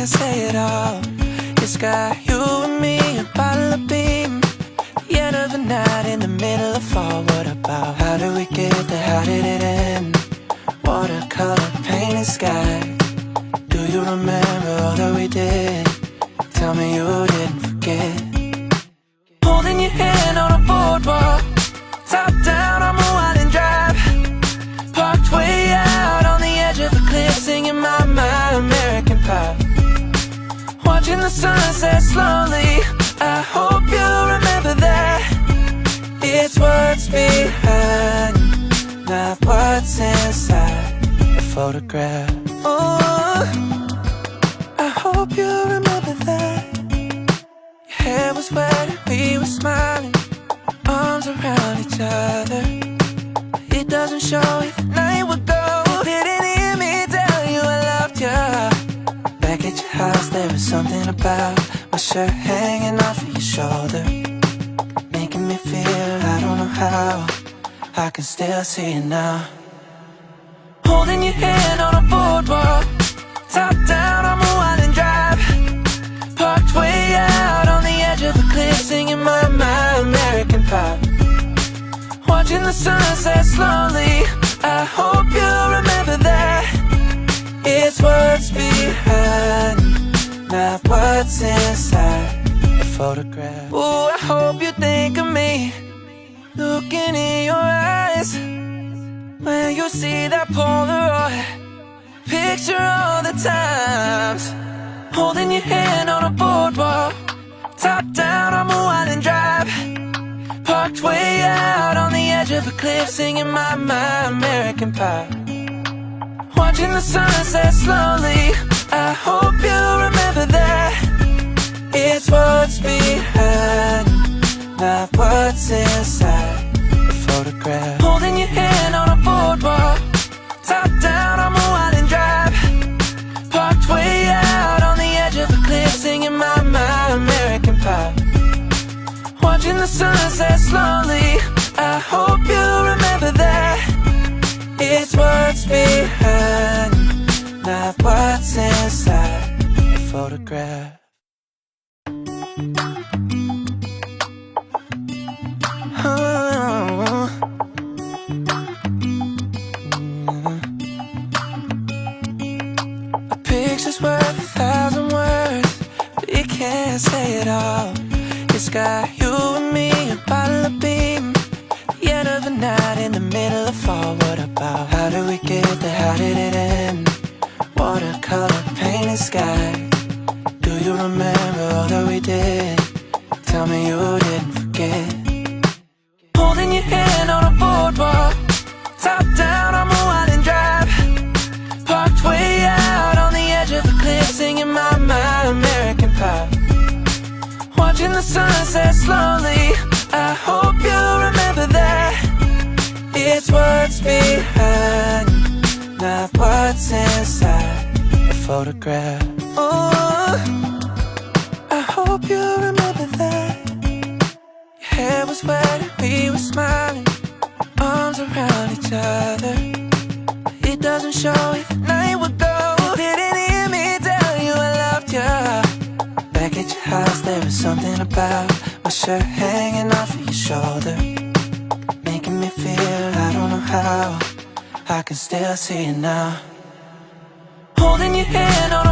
say it all. It's got you and me, a bottle of beam. The end of the night in the middle of fall. What about? How did we get there? How did it end? Watercolor painted sky. Do you remember all that we did? Tell me you didn't forget. Holding your hand on a boardwalk, top down on HUAWEI Drive. Parked way out on the edge of a cliff, singing my American Pie. Watching the sunset slowly, I hope you remember that. It's what's behind, not what's inside the photograph. Oh, I hope you remember that. Your hair was wet and we were smiling, arms around each other. It doesn't show it, the night would go. Didn't hear me tell you I loved you. Back at your house there was something about my shirt hanging off of your shoulder, making me feel I don't know how. I can still see it now. Holding your hand on a boardwalk, top down on HUAWEI Drive. Parked way out on the edge of a cliff, singing my American Pie. Watching the sunset slowly, I hope you remember that. It's what's behind, not what's inside the photograph. Ooh, I hope you think of me, looking in your eyes, when you see that Polaroid picture all the times. Holding your hand on a boardwalk, top down on HUAWEI Drive. Parked way out on the edge of a cliff, singing my American Pie. Watching the sunset slowly, I hope you remember that. It's what's behind, not what's inside the photograph. Holding your hand on a boardwalk, top down on HUAWEI Drive. Parked way out on the edge of a cliff, singing my American Pie. Watching the sunset slowly, I hope you remember that. It's what's behind, not what's inside the photograph. A picture's worth 1,000 words, but it can't say it all. It's got you and me, a bottle of beam. The end of the night in the middle of fall. What about? How did we get there? How did it end? Watercolor painted sky. Do you remember all that we did? Tell me you didn't forget. Holding your hand on a boardwalk, top down on HUAWEI Drive. Parked way out on the edge of a cliff, singing my American Pie. Watching the sunset slowly, I hope you remember that. It's what's behind, not what's inside the photograph. Oh, I hope you remember that. Your hair was wet and we were smiling, arms around each other. It doesn't show it, the night would go. Didn't hear me tell you I loved you. Back at your house there was something about my shirt hanging off of your shoulder, making me feel I don't know how. I can still see it now. Holding your hand on